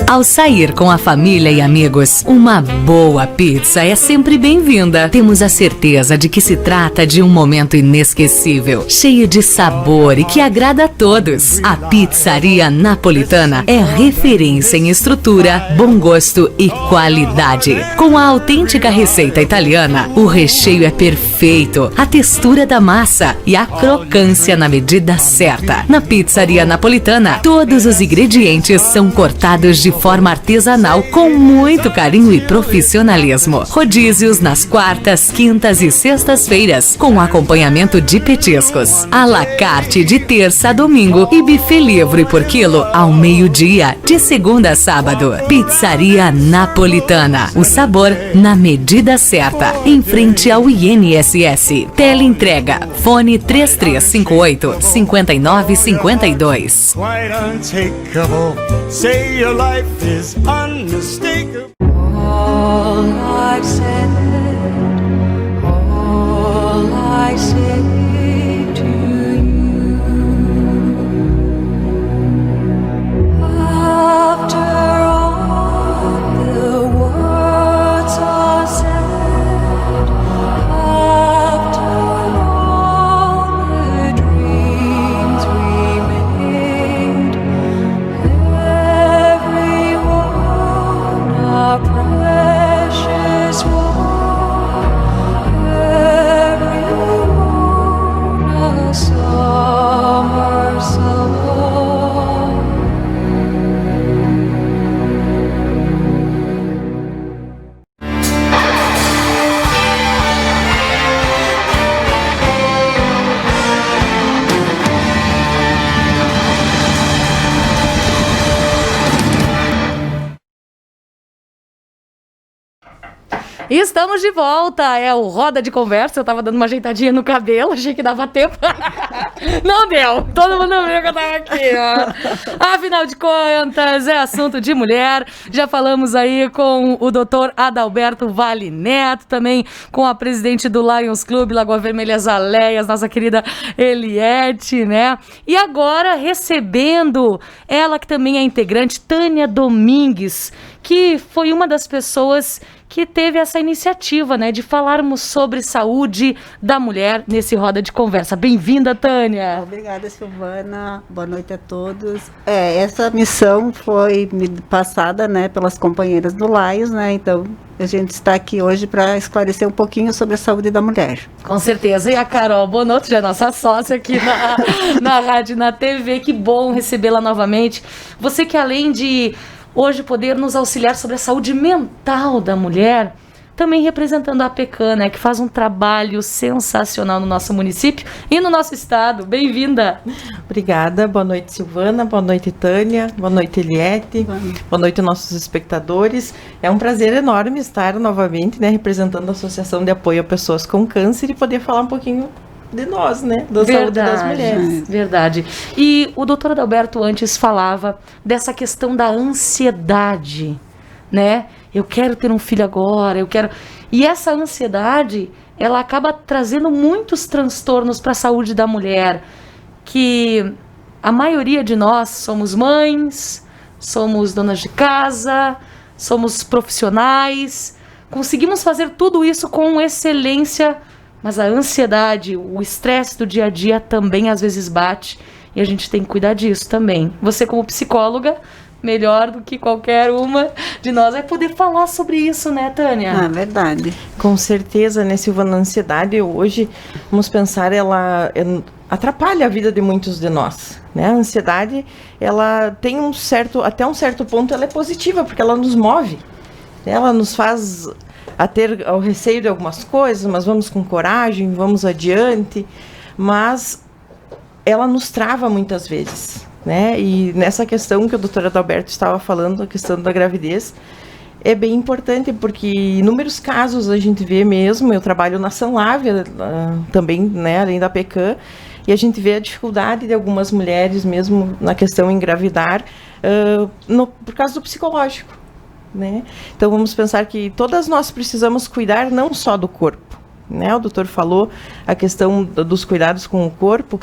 Ao sair com a família e amigos, uma boa pizza é sempre bem-vinda. Temos a certeza de que se trata de um momento inesquecível, cheio de sabor e que agrada a todos. A Pizzaria Napolitana é referência em estrutura, bom gosto e qualidade. Com a autêntica receita italiana, o recheio é perfeito, a textura da massa e a crocância na medida certa. Na Pizzaria Napolitana, todos os ingredientes são cortados de forma artesanal com muito carinho e profissionalismo. Rodízios nas quartas, quintas e sextas-feiras, com acompanhamento de petiscos. À la carte de terça a domingo e buffet livre por quilo ao meio-dia, de segunda a sábado. Pizzaria Napolitana. O sabor na medida certa. Em frente ao INSS. Teleentrega. Fone 3358-5952. Quite untakeable. Say your life is unmistakable. All I've said, all I say to you. After all the words are said, after all the dreams we made, everyone a precious one, everyone a summer song. E estamos de volta, é o Roda de Conversa. Eu tava dando uma ajeitadinha no cabelo, achei que dava tempo. Não deu, todo mundo viu que eu tava aqui, ó. Afinal de contas, é assunto de mulher. Já falamos aí com o doutor Adalberto Vale Neto, também com a presidente do Lions Club, Lagoa Vermelha Aleias, nossa querida Eliette, né? E agora recebendo ela que também é integrante, Tânia Domingues, que foi uma das pessoas que teve essa iniciativa, né, de falarmos sobre saúde da mulher nesse Roda de Conversa. Bem-vinda, Tânia. Obrigada, Silvana. Boa noite a todos. Essa missão foi me passada, né, pelas companheiras do Lions, né? Então a gente está aqui hoje para esclarecer um pouquinho sobre a saúde da mulher. Com certeza. E a Carol Bonotto, já é nossa sócia aqui na rádio e na TV. Que bom recebê-la novamente. Você que além de hoje poder nos auxiliar sobre a saúde mental da mulher, também representando a APECAM, né, que faz um trabalho sensacional no nosso município e no nosso estado. Bem-vinda! Obrigada, boa noite, Silvana, boa noite, Tânia, boa noite, Eliette, boa noite, nossos espectadores. É um prazer enorme estar novamente, né, representando a Associação de Apoio a Pessoas com Câncer e poder falar um pouquinho de nós, né, da saúde das mulheres. Verdade. E o doutor Adalberto antes falava dessa questão da ansiedade, né? Eu quero ter um filho agora, eu quero... E essa ansiedade, ela acaba trazendo muitos transtornos para a saúde da mulher, que a maioria de nós somos mães, somos donas de casa, somos profissionais, conseguimos fazer tudo isso com excelência, mas a ansiedade, o estresse do dia a dia também às vezes bate e a gente tem que cuidar disso também. Você como psicóloga, melhor do que qualquer uma de nós vai poder falar sobre isso, né, Tânia? Ah, verdade. Com certeza, né, Silvana, a ansiedade hoje, vamos pensar, ela atrapalha a vida de muitos de nós, né? A ansiedade, ela tem até um certo ponto, ela é positiva, porque ela nos move, ela nos faz a ter o receio de algumas coisas, mas vamos com coragem, vamos adiante, mas ela nos trava muitas vezes, né? E nessa questão que o doutor Adalberto estava falando, a questão da gravidez, é bem importante, porque inúmeros casos a gente vê mesmo, eu trabalho na Sanlávia também, né, além da PECAM, e a gente vê a dificuldade de algumas mulheres mesmo na questão engravidar, por causa do psicológico, né? Então vamos pensar que todas nós precisamos cuidar não só do corpo, né? O doutor falou a questão dos cuidados com o corpo,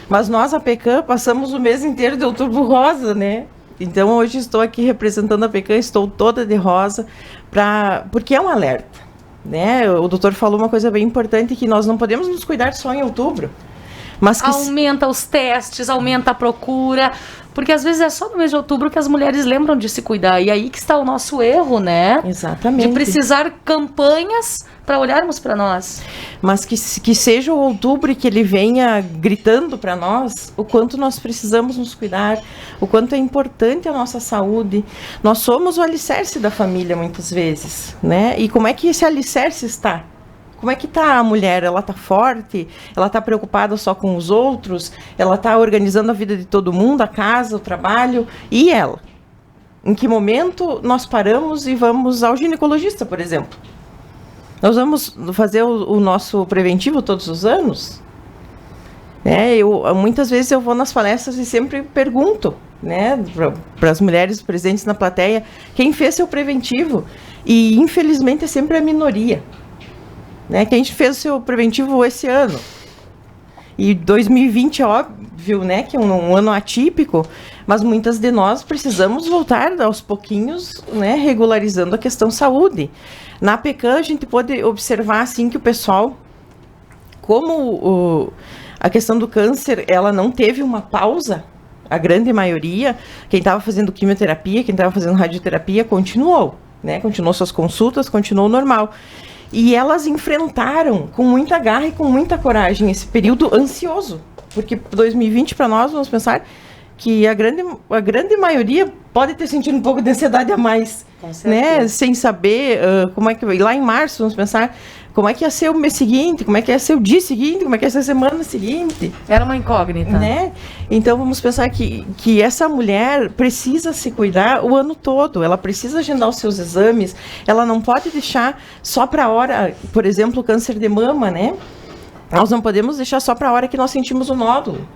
mas nós, a PECAM, passamos o mês inteiro de Outubro Rosa, né? Então, hoje estou aqui representando a PECAM, estou toda de rosa, porque é um alerta, né? O doutor falou uma coisa bem importante, que nós não podemos nos cuidar só em outubro. Mas que aumenta os testes, aumenta a procura, porque às vezes é só no mês de outubro que as mulheres lembram de se cuidar, e aí que está o nosso erro, né? Exatamente. De precisar campanhas para olharmos para nós. Mas que seja o outubro e que ele venha gritando para nós o quanto nós precisamos nos cuidar, o quanto é importante a nossa saúde. Nós somos o alicerce da família muitas vezes, né? E como é que esse alicerce está? Como é que está a mulher? Ela está forte? Ela está preocupada só com os outros? Ela está organizando a vida de todo mundo, a casa, o trabalho? E ela? Em que momento nós paramos e vamos ao ginecologista, por exemplo? Nós vamos fazer o nosso preventivo todos os anos? Muitas vezes eu vou nas palestras e sempre pergunto, né, para as mulheres presentes na plateia, quem fez seu preventivo? E infelizmente é sempre a minoria. Né, que a gente fez o seu preventivo esse ano. E 2020 é óbvio, né, que é um ano atípico, mas muitas de nós precisamos voltar aos pouquinhos, né, regularizando a questão saúde. Na PECAM a gente pode observar assim que o pessoal, como a questão do câncer, ela não teve uma pausa, a grande maioria, quem estava fazendo quimioterapia, quem estava fazendo radioterapia, continuou, né, continuou suas consultas, continuou normal. E elas enfrentaram com muita garra e com muita coragem esse período ansioso. Porque 2020 para nós, vamos pensar que a grande maioria pode ter sentido um pouco de ansiedade a mais. Né? Sem saber como é que vai. Lá em março, vamos pensar como é que ia ser o mês seguinte, como é que ia ser o dia seguinte, como é que ia ser a semana seguinte. Era uma incógnita. Né? Então vamos pensar que essa mulher precisa se cuidar o ano todo, ela precisa agendar os seus exames, ela não pode deixar só para a hora, por exemplo, o câncer de mama, né? Nós não podemos deixar só para a hora que nós sentimos o nódulo,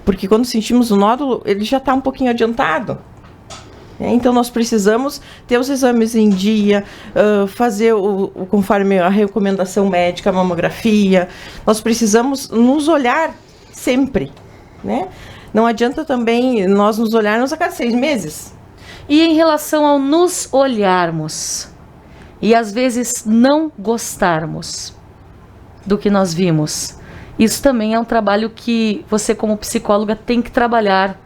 porque quando sentimos o nódulo, ele já está um pouquinho adiantado. Então, nós precisamos ter os exames em dia, fazer conforme a recomendação médica, a mamografia. Nós precisamos nos olhar sempre, né? Não adianta também nós nos olharmos a cada 6 meses. E em relação ao nos olharmos, e às vezes não gostarmos do que nós vimos, isso também é um trabalho que você, como psicóloga, tem que trabalhar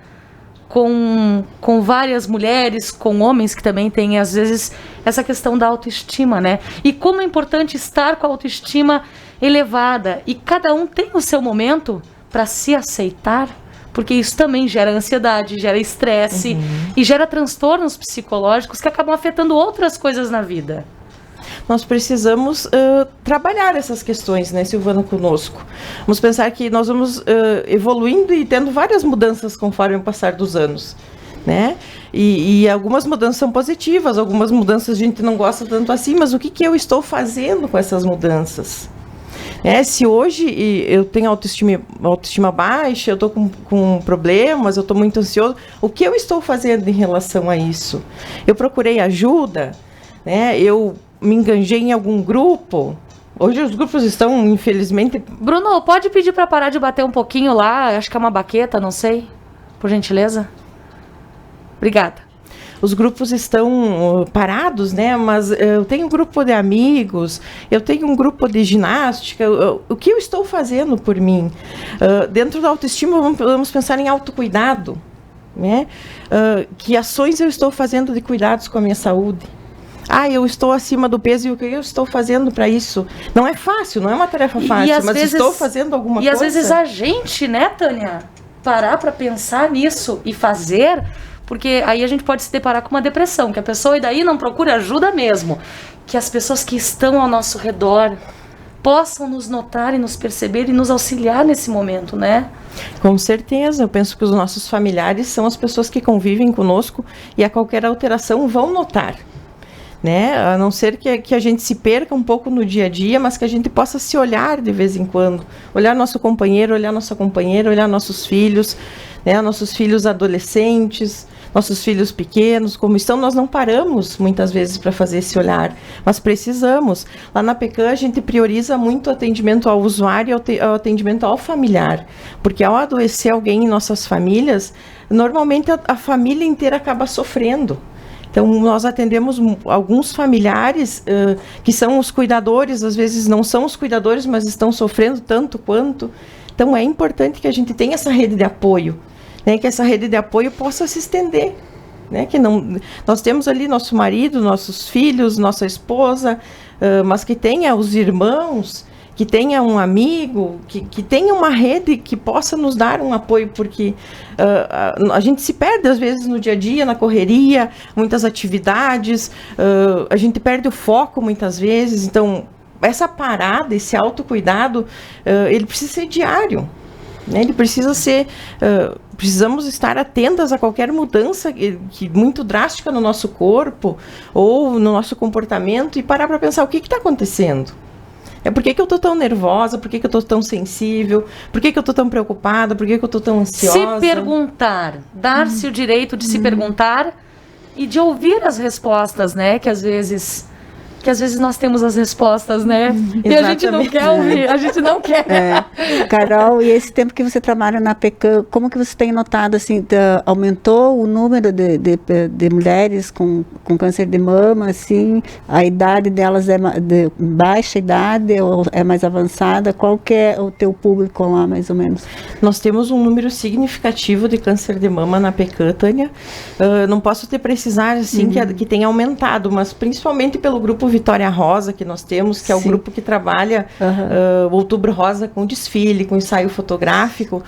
com várias mulheres, com homens que também têm, às vezes, essa questão da autoestima, né? E como é importante estar com a autoestima elevada. E cada um tem o seu momento para se aceitar, porque isso também gera ansiedade, gera estresse e gera transtornos psicológicos que acabam afetando outras coisas na vida. Nós precisamos trabalhar essas questões, né, Silvana, conosco. Vamos pensar que nós vamos evoluindo e tendo várias mudanças conforme o passar dos anos, né? E algumas mudanças são positivas, algumas mudanças a gente não gosta tanto assim, mas o que eu estou fazendo com essas mudanças? Se hoje eu tenho autoestima baixa, eu estou com problemas, eu estou muito ansioso, o que eu estou fazendo em relação a isso? Eu procurei ajuda, né? Eu me enganjei em algum grupo. Hoje os grupos estão, infelizmente... Bruno, pode pedir para parar de bater um pouquinho lá? Acho que é uma baqueta, não sei. Por gentileza. Obrigada. Os grupos estão parados, né? Mas eu tenho um grupo de amigos, eu tenho um grupo de ginástica. O que eu estou fazendo por mim? Dentro da autoestima, vamos pensar em autocuidado, né? Que ações eu estou fazendo de cuidados com a minha saúde? Eu estou acima do peso e o que eu estou fazendo para isso? Não é fácil, não é uma tarefa fácil, mas estou fazendo alguma coisa. E às vezes a gente, né, Tânia, parar para pensar nisso e fazer, porque aí a gente pode se deparar com uma depressão, que a pessoa e daí não procura ajuda mesmo. que as pessoas que estão ao nosso redor possam nos notar e nos perceber e nos auxiliar nesse momento, né? Com certeza, eu penso que os nossos familiares são as pessoas que convivem conosco e a qualquer alteração vão notar, né? A não ser que a gente se perca um pouco no dia a dia, mas que a gente possa se olhar de vez em quando, olhar nosso companheiro, olhar nossa companheira, olhar nossos filhos, né? Nossos filhos adolescentes, nossos filhos pequenos, como estão. Nós não paramos muitas vezes para fazer esse olhar, mas precisamos. Lá na PECAM a gente prioriza muito o atendimento ao usuário e o atendimento ao familiar, porque ao adoecer alguém em nossas famílias, normalmente a família inteira acaba sofrendo. Então, nós atendemos alguns familiares que são os cuidadores, às vezes não são os cuidadores, mas estão sofrendo tanto quanto. Então, é importante que a gente tenha essa rede de apoio, né, que essa rede de apoio possa se estender, né, que não, nós temos ali nosso marido, nossos filhos, nossa esposa, mas que tenha os irmãos, que tenha um amigo, que tenha uma rede que possa nos dar um apoio, porque a gente se perde às vezes no dia a dia, na correria, muitas atividades, a gente perde o foco muitas vezes. Então, essa parada, esse autocuidado, ele precisa ser diário, né? Ele precisa ser... precisamos estar atentas a qualquer mudança que muito drástica no nosso corpo ou no nosso comportamento e parar para pensar o que está acontecendo. Por que eu estou tão nervosa? Por que eu estou tão sensível? Por que eu estou tão preocupada? Por que eu estou tão ansiosa? Se perguntar, dar-se o direito de se perguntar e de ouvir as respostas, né? Que às vezes nós temos as respostas, né? E a gente não quer ouvir, a gente não quer. Carol, e esse tempo que você trabalha na PECAM, como que você tem notado, assim, aumentou o número de mulheres com câncer de mama, assim, a idade delas é de baixa idade ou é mais avançada? Qual que é o teu público lá, mais ou menos? Nós temos um número significativo de câncer de mama na PECAM, Tânia. Não posso te precisar, assim, que tenha aumentado, mas principalmente pelo grupo Vitória Rosa que nós temos, que é o grupo que trabalha o Outubro Rosa com desfile, com ensaio fotográfico.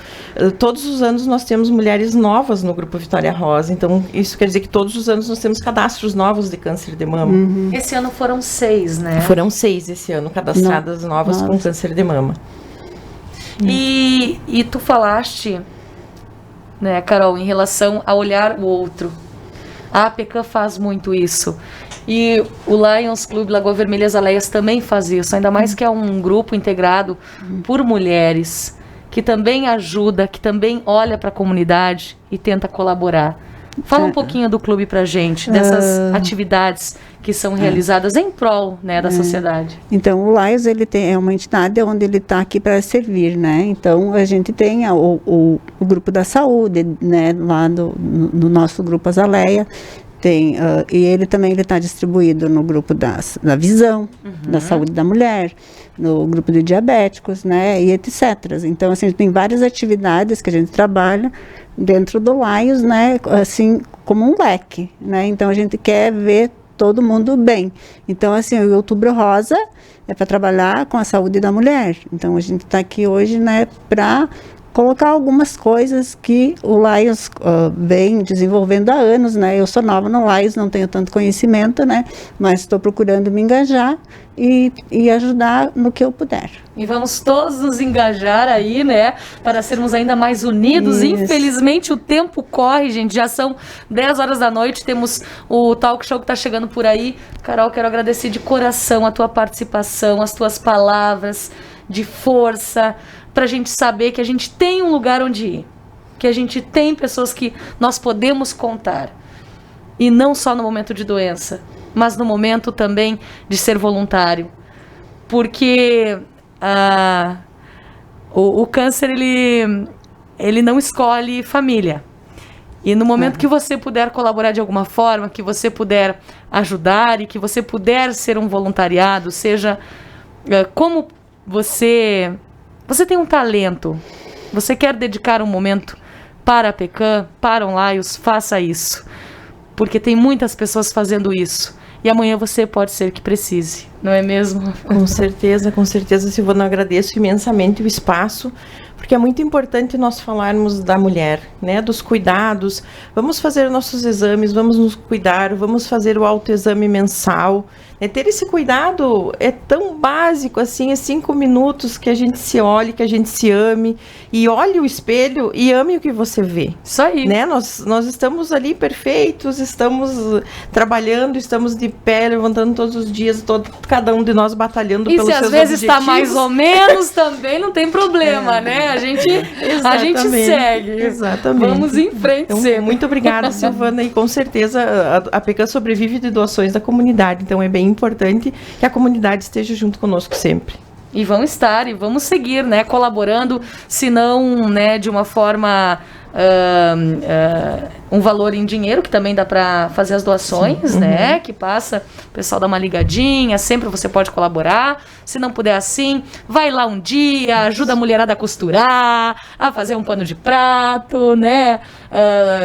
Todos os anos nós temos mulheres novas no grupo Vitória Rosa, então isso quer dizer que todos os anos nós temos cadastros novos de câncer de mama. Esse ano foram 6, né? Foram 6 esse ano, cadastradas novas com câncer de mama. E tu falaste, né, Carol, em relação a olhar o outro. A PECAM faz muito isso. E o Lions Clube Lagoa Vermelha Azaleias também faz isso, ainda mais que é um grupo integrado por mulheres, que também ajuda, que também olha para a comunidade e tenta colaborar. Fala um pouquinho do clube pra gente, dessas atividades que são realizadas em prol, né, da sociedade. Então, o Lions, ele é uma entidade onde ele está aqui para servir, né? Então, a gente tem o grupo da saúde, né, lá no nosso grupo Azaleia. Tem, e ele também está distribuído no grupo da visão, da saúde da mulher, no grupo de diabéticos, né, e etc. Então, assim, tem várias atividades que a gente trabalha dentro do Lions, né, assim, como um leque, né, então a gente quer ver todo mundo bem. Então, assim, o Outubro Rosa é para trabalhar com a saúde da mulher. Então, a gente está aqui hoje, né, para colocar algumas coisas que o Lions vem desenvolvendo há anos, né? Eu sou nova no Lions, não tenho tanto conhecimento, né? Mas estou procurando me engajar e ajudar no que eu puder. E vamos todos nos engajar aí, né? Para sermos ainda mais unidos. Isso. Infelizmente o tempo corre, gente. Já são 10 horas da noite, temos o talk show que está chegando por aí. Carol, quero agradecer de coração a tua participação, as tuas palavras de força, para a gente saber que a gente tem um lugar onde ir, que a gente tem pessoas que nós podemos contar, e não só no momento de doença, mas no momento também de ser voluntário, porque o câncer ele não escolhe família, e no momento que você puder colaborar de alguma forma, que você puder ajudar e que você puder ser um voluntariado, seja como você tem um talento, você quer dedicar um momento para a PECAM, para o Lions, faça isso. Porque tem muitas pessoas fazendo isso. E amanhã você pode ser que precise, não é mesmo? Com certeza, Silvana, eu agradeço imensamente o espaço, porque é muito importante nós falarmos da mulher, né, dos cuidados. Vamos fazer nossos exames, vamos nos cuidar, vamos fazer o autoexame mensal. Ter esse cuidado é tão básico assim, é 5 minutos que a gente se olhe, que a gente se ame, e olhe o espelho e ame o que você vê. Isso aí. Né? Nós estamos ali perfeitos, estamos trabalhando, estamos de pé, levantando todos os dias, cada um de nós batalhando pelos seus objetivos. E se às vezes está mais ou menos, também não tem problema, né? A gente segue. Exatamente. Vamos em frente então, sempre. Muito obrigada, Silvana, e com certeza a PECAM sobrevive de doações da comunidade, então é bem importante que a comunidade esteja junto conosco sempre. E vão estar, e vamos seguir, né, colaborando, se não, né, de uma forma, um valor em dinheiro, que também dá para fazer as doações, né, que passa, o pessoal dá uma ligadinha, sempre você pode colaborar. Se não puder assim, vai lá um dia, ajuda a mulherada a costurar, a fazer um pano de prato, né,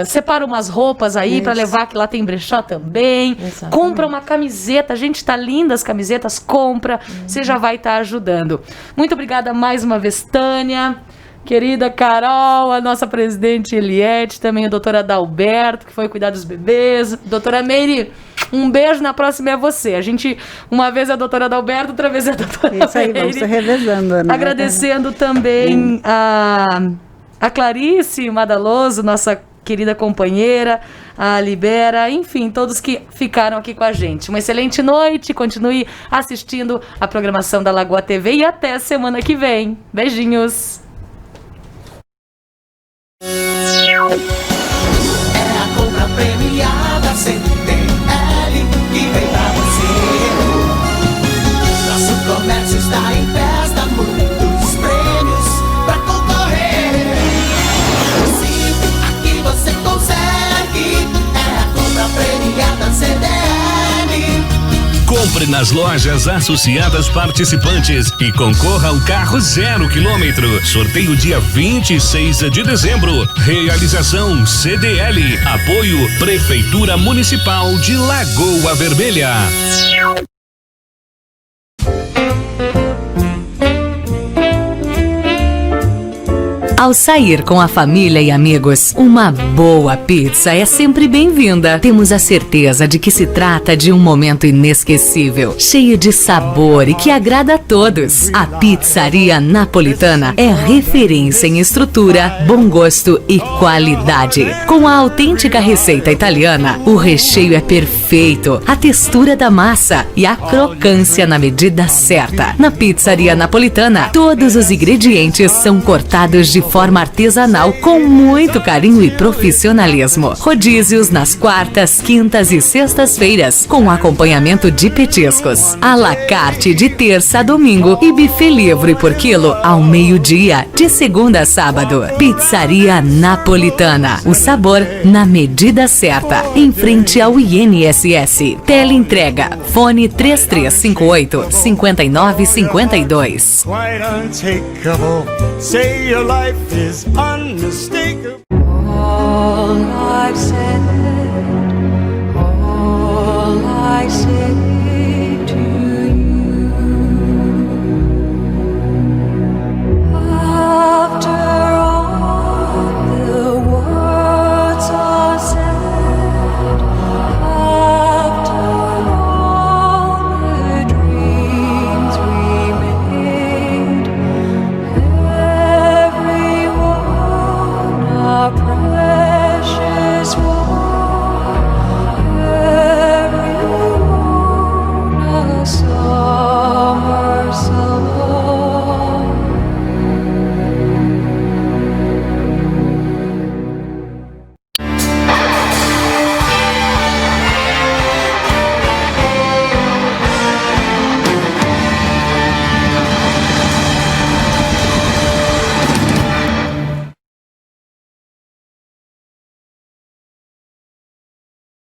separa umas roupas aí para levar, que lá tem brechó também. Exatamente. Compra uma camiseta, gente, tá linda as camisetas, compra, você já vai estar ajudando. Muito obrigada mais uma vez, Tânia. Querida Carol, a nossa presidente Eliette, também a doutora Adalberto, que foi cuidar dos bebês. Doutora Meire, um beijo, na próxima é você. A gente, uma vez é a doutora Adalberto, outra vez é a doutora Isso aí, vamos se revezando, né? Agradecendo também a Clarice Madaloso, nossa querida companheira, a Libera, enfim, todos que ficaram aqui com a gente. Uma excelente noite, continue assistindo a programação da Lagoa TV e até semana que vem. Beijinhos! É a compra premiada CDL que vem pra você. Nosso comércio está em festa, muitos prêmios pra concorrer. Sim, aqui você consegue. É a compra premiada CDL. Compre nas lojas associadas participantes e concorra ao carro 0 km. Sorteio dia 26 de dezembro. Realização CDL. Apoio Prefeitura Municipal de Lagoa Vermelha. Ao sair com a família e amigos, uma boa pizza é sempre bem-vinda. Temos a certeza de que se trata de um momento inesquecível, cheio de sabor e que agrada a todos. A Pizzaria Napolitana é referência em estrutura, bom gosto e qualidade. Com a autêntica receita italiana, o recheio é perfeito, a textura da massa e a crocância na medida certa. Na Pizzaria Napolitana, todos os ingredientes são cortados de forma artesanal com muito carinho e profissionalismo. Rodízios nas quartas, quintas e sextas-feiras, com acompanhamento de petiscos. À la carte de terça a domingo e buffet livre por quilo ao meio-dia, de segunda a sábado. Pizzaria Napolitana. O sabor na medida certa. Em frente ao INSS. Teleentrega. Fone 3358-5952. Quite untakeable. Say your life is unmistakable. All I've said, all I said.